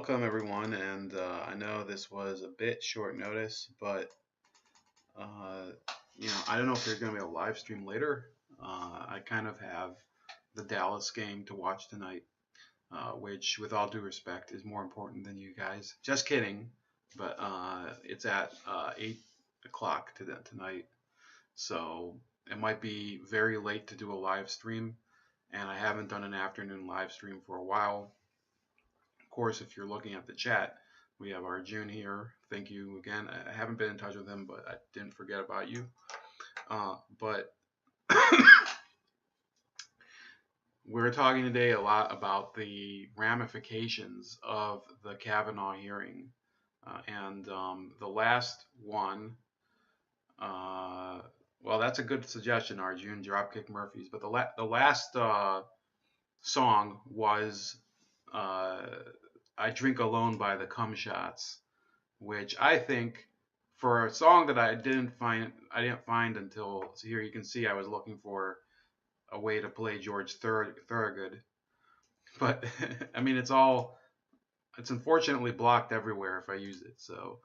welcome everyone, and I know this was a bit short notice, but uh, I don't know if there's going to be a live stream later. I kind of have the Dallas game to watch tonight, which, with all due respect, is more important than you guys. Just kidding, but it's at 8 o'clock tonight, so it might be very late to do a live stream, and I haven't done an afternoon live stream for a while. Of course, if you're looking at the chat, we have Arjun here. Thank you again. I haven't been in touch with him, but I didn't forget about you. But we're talking today a lot about the ramifications of the Kavanaugh hearing. And the last one, well, that's a good suggestion, Arjun, Dropkick Murphys. But the last song was I Drink Alone by the Cum Shots, which I think, for a song that I didn't find until, so here you can see I was looking for a way to play George Thorogood, but I mean it's unfortunately blocked everywhere if I use it, so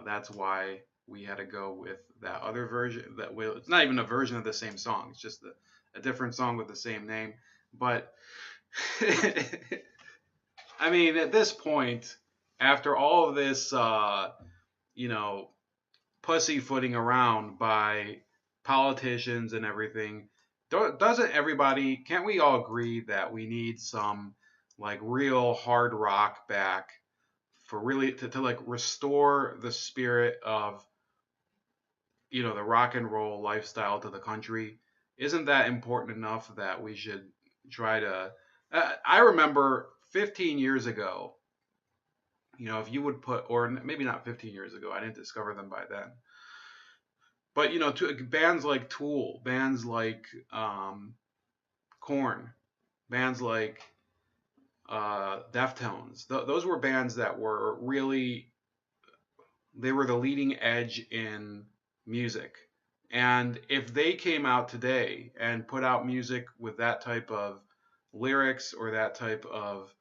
that's why we had to go with that other version. It's not even a version of the same song, it's just a different song with the same name, but I mean, at this point, after all of this, pussyfooting around by politicians and everything, can't we all agree that we need some, like, real hard rock back for really to like restore the spirit of, the rock and roll lifestyle to the country? Isn't that important enough that we should try to, I remember 15 years ago, if you would put, or maybe not 15 years ago, I didn't discover them by then, but, to bands like Tool, bands like Korn, bands like Deftones, those were bands that were really, they were the leading edge in music. And if they came out today and put out music with that type of lyrics, or that type of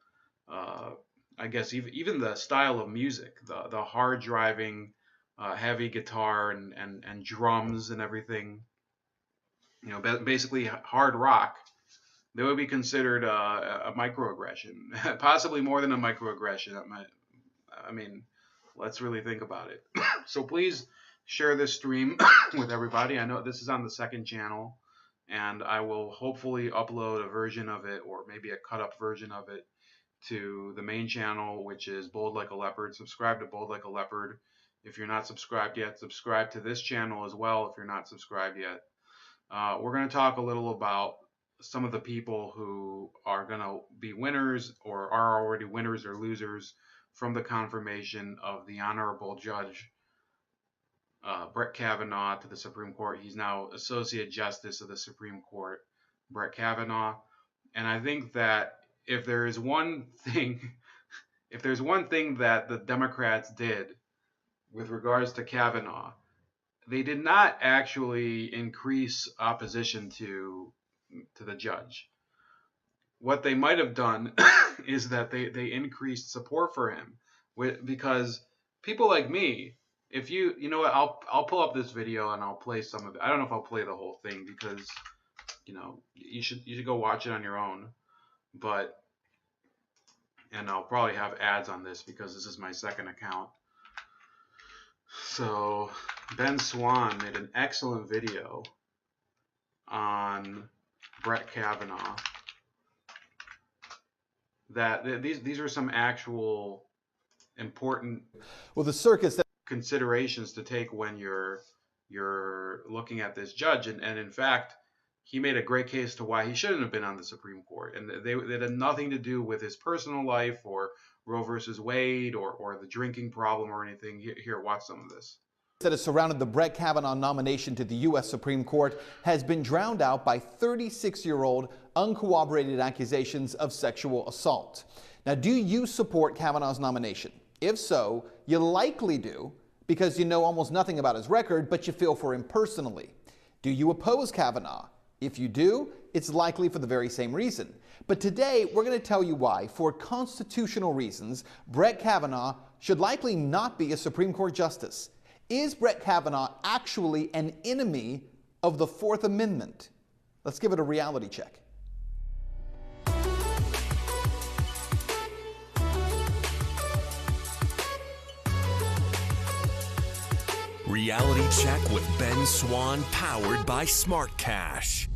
I guess even the style of music, the hard driving, heavy guitar and drums and everything, basically hard rock, they would be considered a microaggression, possibly more than a microaggression. I mean, let's really think about it. So please share this stream with everybody. I know this is on the second channel, and I will hopefully upload a version of it, or maybe a cut up version of it, to the main channel, which is Bold Like a Leopard. Subscribe to Bold Like a Leopard if you're not subscribed yet. Subscribe to this channel as well if you're not subscribed yet. We're going to talk a little about some of the people who are going to be winners, or are already winners or losers, from the confirmation of the Honorable Judge Brett Kavanaugh to the Supreme Court. He's now Associate Justice of the Supreme Court, Brett Kavanaugh. And I think that if there's one thing that the Democrats did with regards to Kavanaugh, they did not actually increase opposition to the judge. What they might have done is that they increased support for him, because people like me, if you know what, I'll pull up this video and I'll play some of it. I don't know if I'll play the whole thing, because you should go watch it on your own. And I'll probably have ads on this because this is my second account. So Ben Swan made an excellent video on Brett Kavanaugh. That these are some actual important the circus considerations to take when you're looking at this judge, and in fact, he made a great case to why he shouldn't have been on the Supreme Court, and they had nothing to do with his personal life, or Roe versus Wade, or the drinking problem, or anything. Here, watch some of this. That has surrounded the Brett Kavanaugh nomination to the U.S. Supreme Court has been drowned out by 36-year-old uncorroborated accusations of sexual assault. Now, do you support Kavanaugh's nomination? If so, you likely do, because you know almost nothing about his record, but you feel for him personally. Do you oppose Kavanaugh? If you do, it's likely for the very same reason. But today, we're going to tell you why, for constitutional reasons, Brett Kavanaugh should likely not be a Supreme Court justice. Is Brett Kavanaugh actually an enemy of the Fourth Amendment? Let's give it a reality check. Reality Check with Ben Swan, powered by Smart Cash.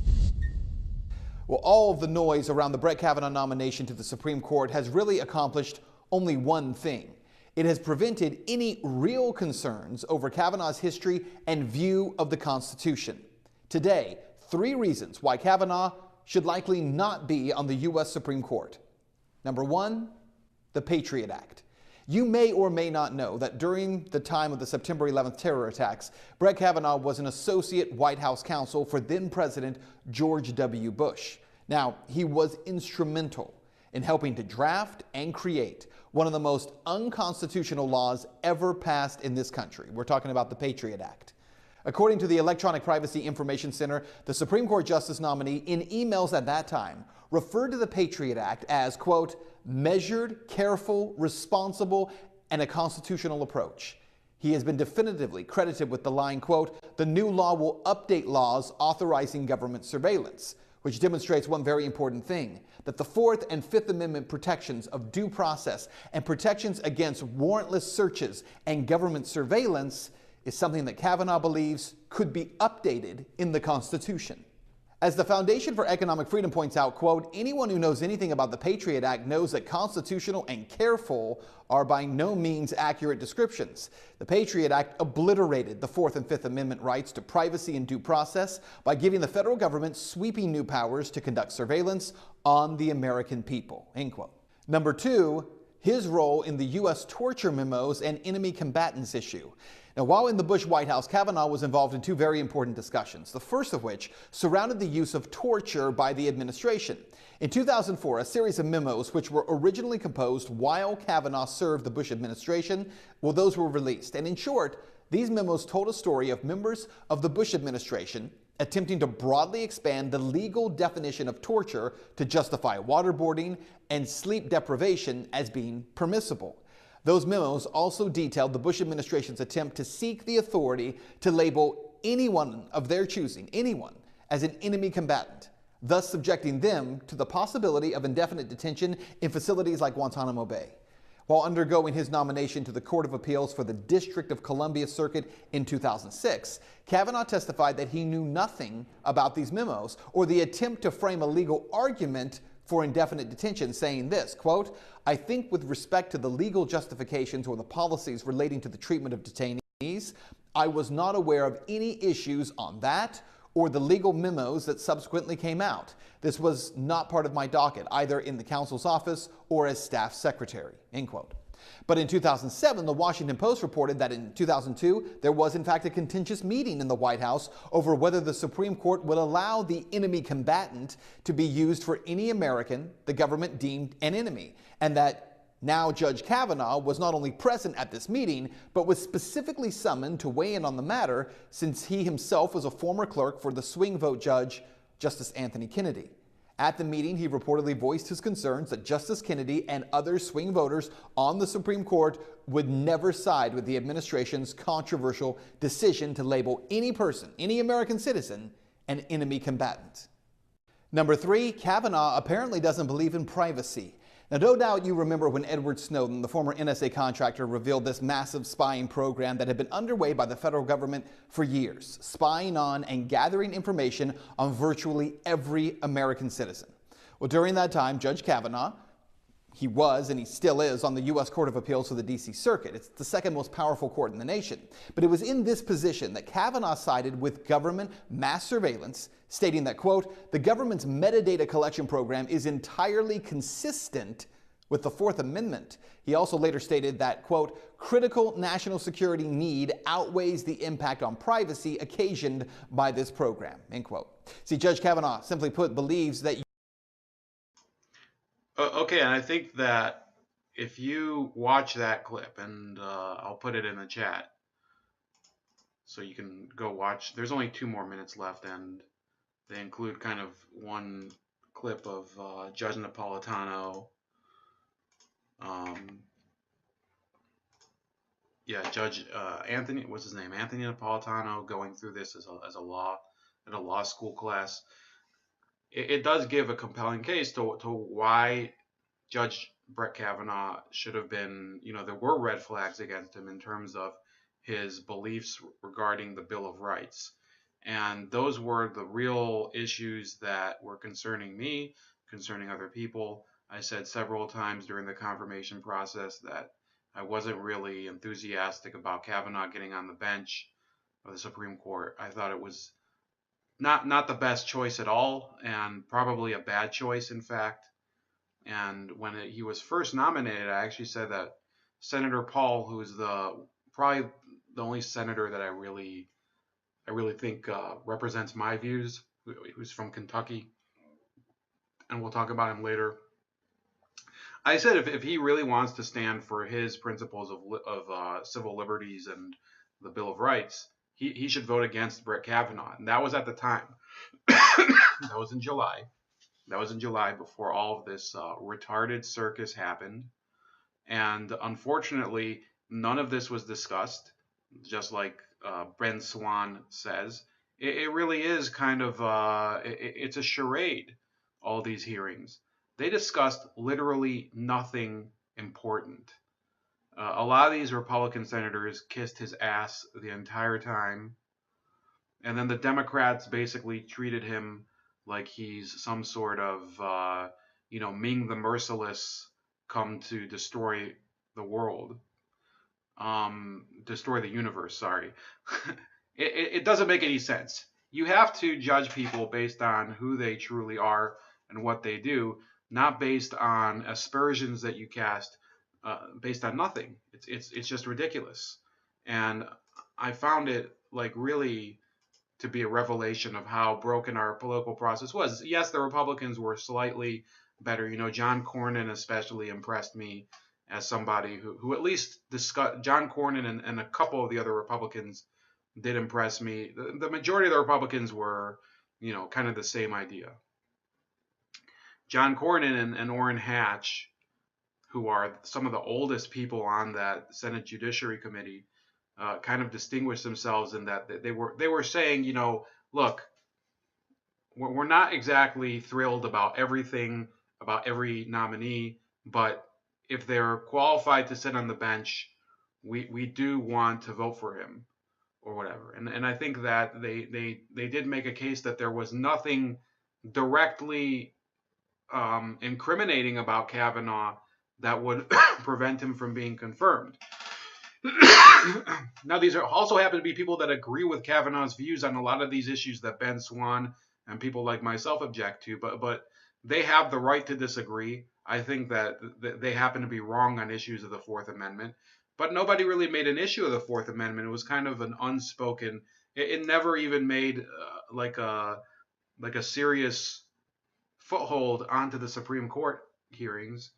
Well, all of the noise around the Brett Kavanaugh nomination to the Supreme Court has really accomplished only one thing. It has prevented any real concerns over Kavanaugh's history and view of the Constitution. Today, 3 reasons why Kavanaugh should likely not be on the U.S. Supreme Court. Number 1, the Patriot Act. You may or may not know that during the time of the September 11th terror attacks, Brett Kavanaugh was an associate White House counsel for then-President George W. Bush. Now, he was instrumental in helping to draft and create one of the most unconstitutional laws ever passed in this country. We're talking about the Patriot Act. According to the Electronic Privacy Information Center, the Supreme Court Justice nominee in emails at that time referred to the Patriot Act as, quote, measured, careful, responsible, and a constitutional approach. He has been definitively credited with the line, quote, the new law will update laws authorizing government surveillance, which demonstrates one very important thing, that the Fourth and Fifth Amendment protections of due process and protections against warrantless searches and government surveillance is something that Kavanaugh believes could be updated in the Constitution. As the Foundation for Economic Freedom points out, quote, anyone who knows anything about the Patriot Act knows that constitutional and careful are by no means accurate descriptions. The Patriot Act obliterated the Fourth and Fifth Amendment rights to privacy and due process by giving the federal government sweeping new powers to conduct surveillance on the American people, end quote. Number 2, his role in the U.S. torture memos and enemy combatants issue. Now, while in the Bush White House, Kavanaugh was involved in 2 very important discussions, the first of which surrounded the use of torture by the administration. In 2004, a series of memos which were originally composed while Kavanaugh served the Bush administration, well, those were released. And in short, these memos told a story of members of the Bush administration attempting to broadly expand the legal definition of torture to justify waterboarding and sleep deprivation as being permissible. Those memos also detailed the Bush administration's attempt to seek the authority to label anyone of their choosing, anyone, as an enemy combatant, thus subjecting them to the possibility of indefinite detention in facilities like Guantanamo Bay. While undergoing his nomination to the Court of Appeals for the District of Columbia Circuit in 2006, Kavanaugh testified that he knew nothing about these memos or the attempt to frame a legal argument for indefinite detention, saying this, quote, I think with respect to the legal justifications or the policies relating to the treatment of detainees, I was not aware of any issues on that or the legal memos that subsequently came out. This was not part of my docket, either in the counsel's office or as staff secretary, end quote. But in 2007, the Washington Post reported that in 2002, there was in fact a contentious meeting in the White House over whether the Supreme Court would allow the enemy combatant to be used for any American the government deemed an enemy, and that now Judge Kavanaugh was not only present at this meeting, but was specifically summoned to weigh in on the matter since he himself was a former clerk for the swing vote judge, Justice Anthony Kennedy. At the meeting, he reportedly voiced his concerns that Justice Kennedy and other swing voters on the Supreme Court would never side with the administration's controversial decision to label any person, any American citizen, an enemy combatant. Number 3, Kavanaugh apparently doesn't believe in privacy. Now, no doubt you remember when Edward Snowden, the former NSA contractor, revealed this massive spying program that had been underway by the federal government for years, spying on and gathering information on virtually every American citizen. Well, during that time, Judge Kavanaugh, he was and he still is on the U.S. Court of Appeals for the D.C. Circuit. It's the second most powerful court in the nation. But it was in this position that Kavanaugh sided with government mass surveillance, stating that, quote, the government's metadata collection program is entirely consistent with the Fourth Amendment. He also later stated that, quote, critical national security need outweighs the impact on privacy occasioned by this program, end quote. See, Judge Kavanaugh, simply put, believes that Okay, and I think that if you watch that clip, and I'll put it in the chat, so you can go watch. There's only 2 more minutes left, and They include kind of one clip of Judge Napolitano. Um, yeah, Judge Anthony, what's his name? Anthony Napolitano going through this as a law in a law school class. It does give a compelling case to why Judge Brett Kavanaugh should have been, there were red flags against him in terms of his beliefs regarding the Bill of Rights. And those were the real issues that were concerning me, concerning other people. I said several times during the confirmation process that I wasn't really enthusiastic about Kavanaugh getting on the bench of the Supreme Court. I thought it was not the best choice at all, and probably a bad choice, in fact. And when he was first nominated, I actually said that Senator Paul, who is probably the only senator that I really think represents my views, who's from Kentucky, and we'll talk about him later. I said if he really wants to stand for his principles of civil liberties and the Bill of Rights, he should vote against Brett Kavanaugh, and that was at the time. That was in July. That was in July before all of this retarded circus happened. And unfortunately, none of this was discussed, just like Ben Swan says. It really is kind of, it's a charade, all these hearings. They discussed literally nothing important. A lot of these Republican senators kissed his ass the entire time. And then the Democrats basically treated him like he's some sort of, Ming the Merciless come to destroy the world, destroy the universe. Sorry, it doesn't make any sense. You have to judge people based on who they truly are and what they do, not based on aspersions that you cast, based on nothing. It's just ridiculous, and I found it like really to be a revelation of how broken our political process was. Yes, the Republicans were slightly better. John Cornyn especially impressed me as somebody who at least discussed. John Cornyn and a couple of the other Republicans did impress me. The majority of the Republicans were, kind of the same idea. John Cornyn and Orrin Hatch, who are some of the oldest people on that Senate Judiciary Committee, kind of distinguished themselves in that they were saying, look, we're not exactly thrilled about everything about every nominee, but if they're qualified to sit on the bench, we do want to vote for him or whatever. And I think that they did make a case that there was nothing directly incriminating about Kavanaugh that would prevent him from being confirmed. Now, these are also happen to be people that agree with Kavanaugh's views on a lot of these issues that Ben Swan and people like myself object to, but they have the right to disagree. I think that they happen to be wrong on issues of the Fourth Amendment, but nobody really made an issue of the Fourth Amendment. It was kind of an unspoken. It never even made like a serious foothold onto the Supreme Court hearings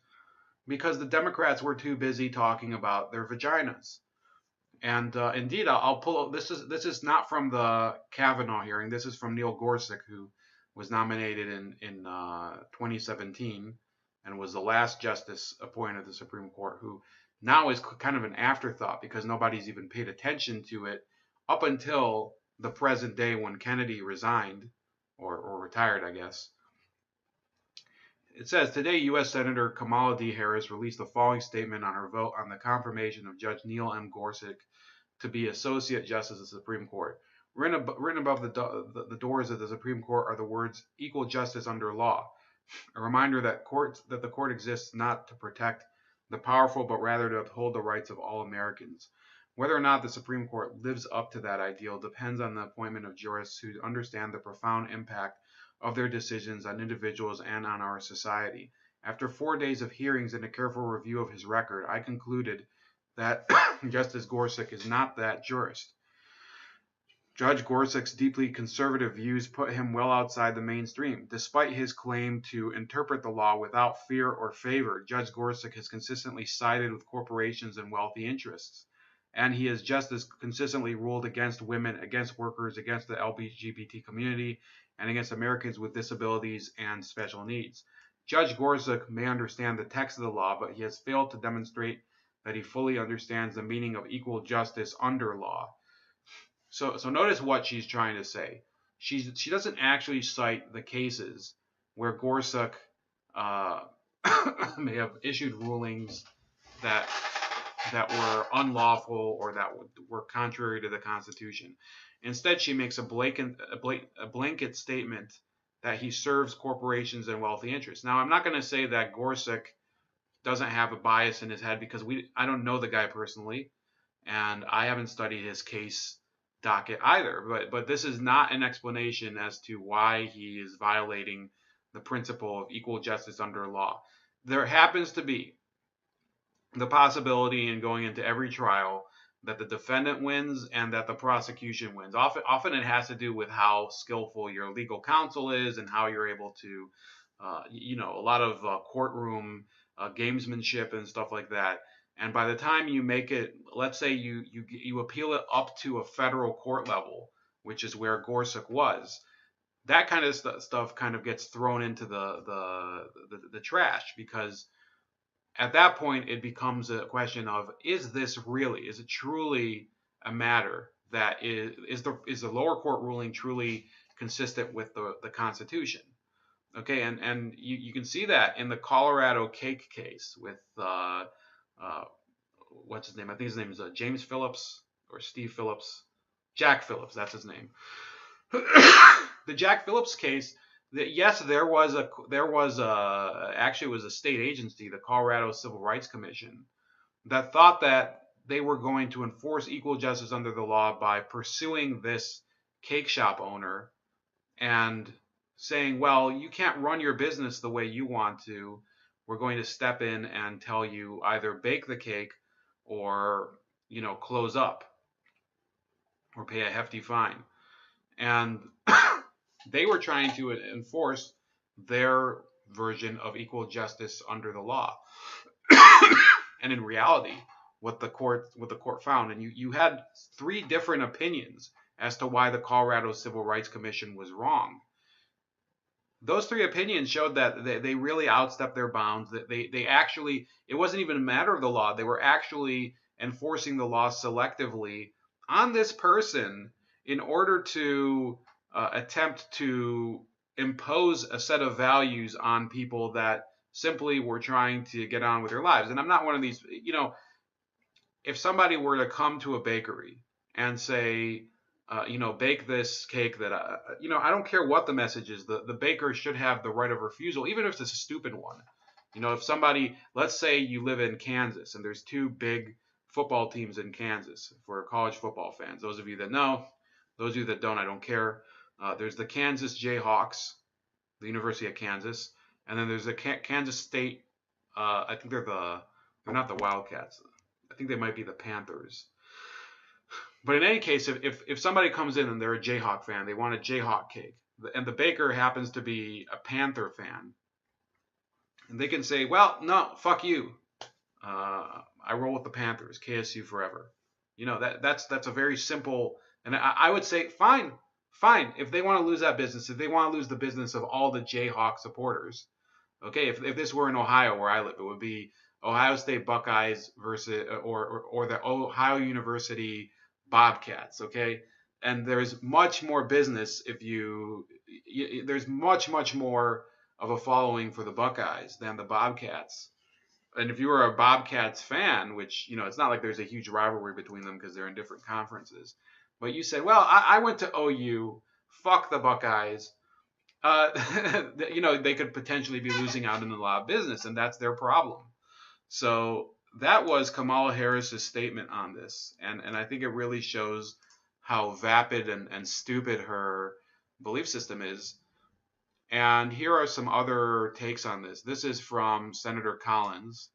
because the Democrats were too busy talking about their vaginas. And indeed, I'll pull up. This is not from the Kavanaugh hearing. This is from Neil Gorsuch, who was nominated in 2017 and was the last justice appointed to the Supreme Court, who now is kind of an afterthought because nobody's even paid attention to it up until the present day when Kennedy resigned or retired, I guess. It says today, U.S. Senator Kamala D. Harris released the following statement on her vote on the confirmation of Judge Neil M. Gorsuch to be Associate Justice of the Supreme Court. Written above the doors of the Supreme Court are the words "equal justice under law," a reminder that the court exists not to protect the powerful, but rather to uphold the rights of all Americans. Whether or not the Supreme Court lives up to that ideal depends on the appointment of jurists who understand the profound impact of their decisions on individuals and on our society. After 4 days of hearings and a careful review of his record, I concluded that Justice Gorsuch is not that jurist. Judge Gorsuch's deeply conservative views put him well outside the mainstream. Despite his claim to interpret the law without fear or favor, Judge Gorsuch has consistently sided with corporations and wealthy interests. and he has just as consistently ruled against women, against workers, against the LGBT community, and against Americans with disabilities and special needs. Judge Gorsuch may understand the text of the law, but he has failed to demonstrate that he fully understands the meaning of equal justice under law. So notice what she's trying to say. She doesn't actually cite the cases where Gorsuch may have issued rulings that were unlawful or that were contrary to the Constitution. Instead, she makes a blanket statement that he serves corporations and wealthy interests. Now, I'm not going to say that Gorsuch doesn't have a bias in his head, because I don't know the guy personally, and I haven't studied his case docket either. But this is not an explanation as to why he is violating the principle of equal justice under law. There happens to be the possibility in going into every trial that the defendant wins and that the prosecution wins. Often it has to do with how skillful your legal counsel is and how you're able to, a lot of courtroom gamesmanship and stuff like that. And by the time you make it, let's say you appeal it up to a federal court level, which is where Gorsuch was, that kind of stuff kind of gets thrown into the trash, because at that point it becomes a question of, is it truly a matter that is the lower court ruling truly consistent with the Constitution? Okay, and you can see that in the Colorado cake case with what's his name? I think his name is James Phillips or Steve Phillips. Jack Phillips, that's his name. The Jack Phillips case, yes, actually it was a state agency, the Colorado Civil Rights Commission, that thought that they were going to enforce equal justice under the law by pursuing this cake shop owner and saying, well, you can't run your business the way you want to. We're going to step in and tell you either bake the cake or, close up or pay a hefty fine. And they were trying to enforce their version of equal justice under the law. And in reality, what the court found, and you had 3 different opinions as to why the Colorado Civil Rights Commission was wrong. Those 3 opinions showed that they really outstepped their bounds. That they actually, it wasn't even a matter of the law. They were actually enforcing the law selectively on this person in order to attempt to impose a set of values on people that simply were trying to get on with their lives. And I'm not one of these, if somebody were to come to a bakery and say, bake this cake that, I don't care what the message is, the baker should have the right of refusal, even if it's a stupid one. If somebody, let's say you live in Kansas and there's 2 big football teams in Kansas for college football fans. Those of you that know, those of you that don't, I don't care. There's the Kansas Jayhawks, the University of Kansas, and then there's the Kansas State. I think they're not the Wildcats. I think they might be the Panthers. But in any case, if somebody comes in and they're a Jayhawk fan, they want a Jayhawk cake, and the baker happens to be a Panther fan, and they can say, well, no, fuck you. I roll with the Panthers, KSU forever. That's a very simple, and I would say, fine. If they want to lose that business, if they want to lose the business of all the Jayhawk supporters, okay. If this were in Ohio where I live, it would be Ohio State Buckeyes versus or the Ohio University Bobcats, okay? And there's much more business there's much more of a following for the Buckeyes than the Bobcats. And if you were a Bobcats fan, which, it's not like there's a huge rivalry between them because they're in different conferences, but you said, well, I went to OU, fuck the Buckeyes, they could potentially be losing out in the law of business, and that's their problem. So that was Kamala Harris's statement on this, and I think it really shows how vapid and stupid her belief system is. And here are some other takes on this. This is from Senator Collins.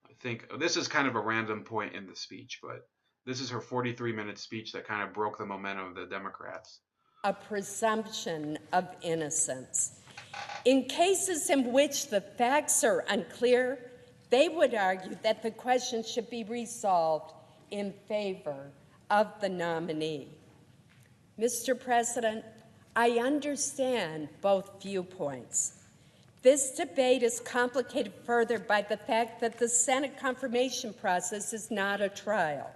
I think this is kind of a random point in the speech, but this is her 43-minute speech that kind of broke the momentum of the Democrats. A presumption of innocence. In cases in which the facts are unclear, they would argue that the question should be resolved in favor of the nominee. Mr. President, I understand both viewpoints. This debate is complicated further by the fact that the Senate confirmation process is not a trial.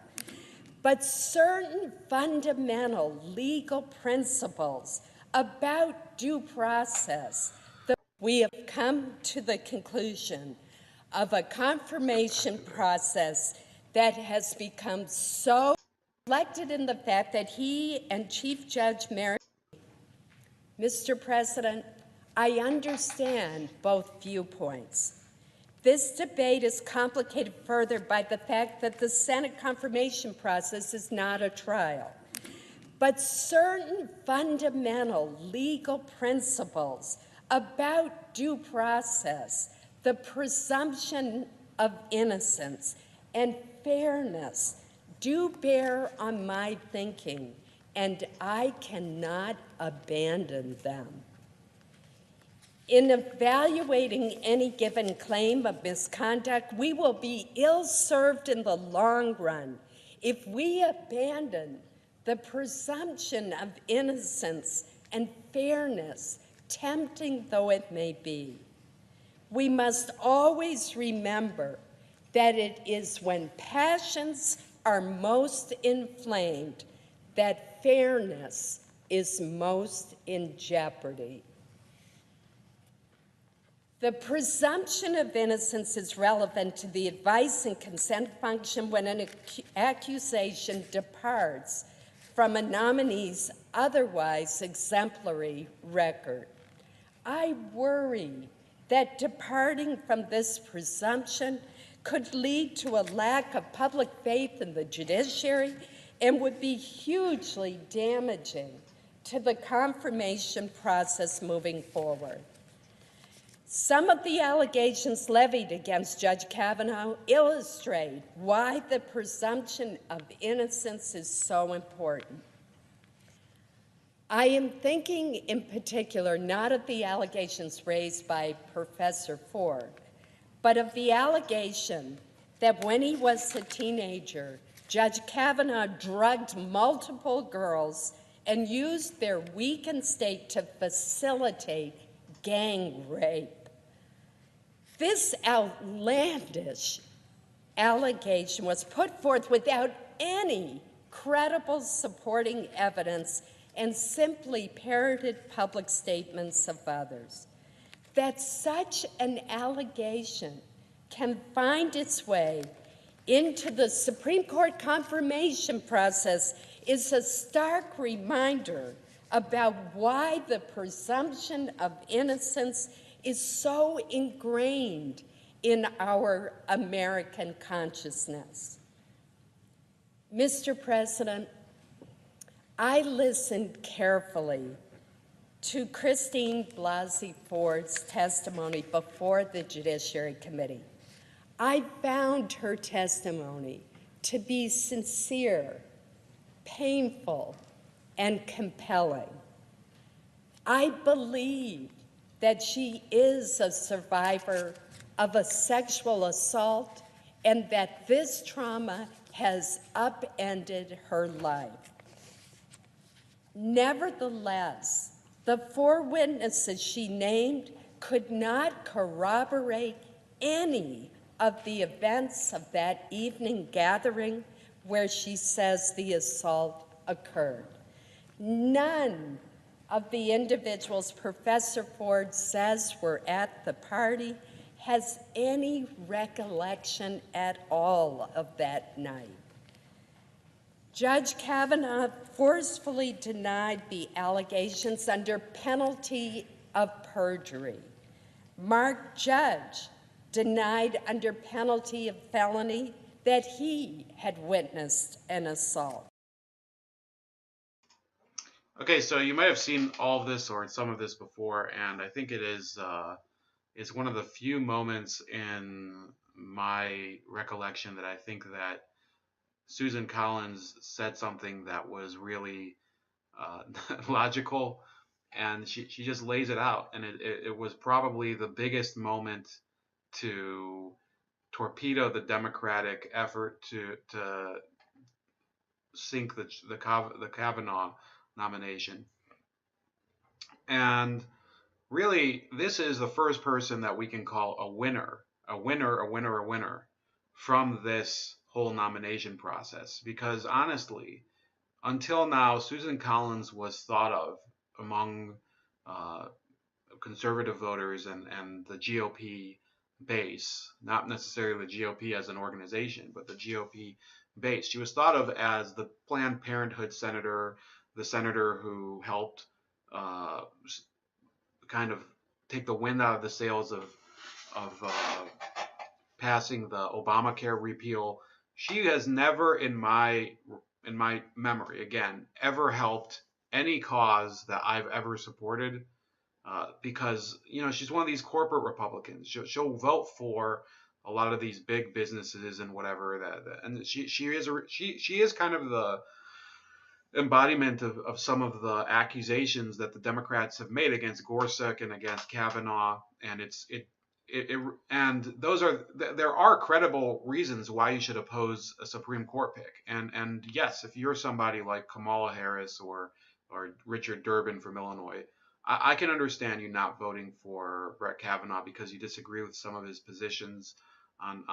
But certain fundamental legal principles about due process, we have come to the conclusion of a confirmation process that has become so reflected in the fact that he and Chief Judge Mary. Mr. President, I understand both viewpoints. This debate is complicated further by the fact that the Senate confirmation process is not a trial. But certain fundamental legal principles about due process, the presumption of innocence and fairness, do bear on my thinking, and I cannot abandon them. In evaluating any given claim of misconduct, we will be ill-served in the long run if we abandon the presumption of innocence and fairness, tempting though it may be. We must always remember that it is when passions are most inflamed that fairness is most in jeopardy. The presumption of innocence is relevant to the advice and consent function when an accusation departs from a nominee's otherwise exemplary record. I worry that departing from this presumption could lead to a lack of public faith in the judiciary and would be hugely damaging to the confirmation process moving forward. Some of the allegations levied against Judge Kavanaugh illustrate why the presumption of innocence is so important. I am thinking in particular not of the allegations raised by Professor Ford, but of the allegation that when he was a teenager, Judge Kavanaugh drugged multiple girls and used their weakened state to facilitate gang rape. This outlandish allegation was put forth without any credible supporting evidence and simply parroted public statements of others. That such an allegation can find its way into the Supreme Court confirmation process is a stark reminder about why the presumption of innocence is so ingrained in our American consciousness. Mr. President, I listened carefully to Christine Blasey Ford's testimony before the Judiciary Committee. I found her testimony to be sincere, painful, and compelling. I believe that she is a survivor of a sexual assault and that this trauma has upended her life. Nevertheless, the 4 witnesses she named could not corroborate any of the events of that evening gathering where she says the assault occurred. None of the individuals Professor Ford says were at the party has any recollection at all of that night. Judge Kavanaugh forcefully denied the allegations under penalty of perjury. Mark Judge denied under penalty of felony that he had witnessed an assault. Okay, so you might have seen all of this or some of this before, and I think it is it's one of the few moments in my recollection that I think that Susan Collins said something that was really logical, and she just lays it out, and it was probably the biggest moment to torpedo the Democratic effort to sink the Kavanaugh nomination. And really, this is the first person that we can call a winner, a winner from this whole nomination process. Because honestly, until now, Susan Collins was thought of among uh, conservative voters and the GOP base, not necessarily the GOP as an organization, but the GOP base. She was thought of as the Planned Parenthood senator, the senator who helped uh, kind of take the wind out of the sails of passing the Obamacare repeal. She has never, in my memory, again, ever helped any cause that I've ever supported. Because she's one of these corporate Republicans. She'll vote for a lot of these big businesses and whatever and she is kind of the embodiment of some of the accusations that the Democrats have made against Gorsuch and against Kavanaugh, and and there are credible reasons why you should oppose a Supreme Court pick, and yes, if you're somebody like Kamala Harris or Richard Durbin from Illinois, I can understand you not voting for Brett Kavanaugh because you disagree with some of his positions on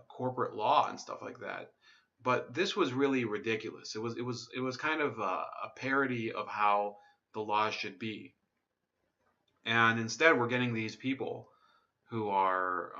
corporate law and stuff like that. But this was really ridiculous. It was kind of a parody of how the law should be, and instead we're getting these people who are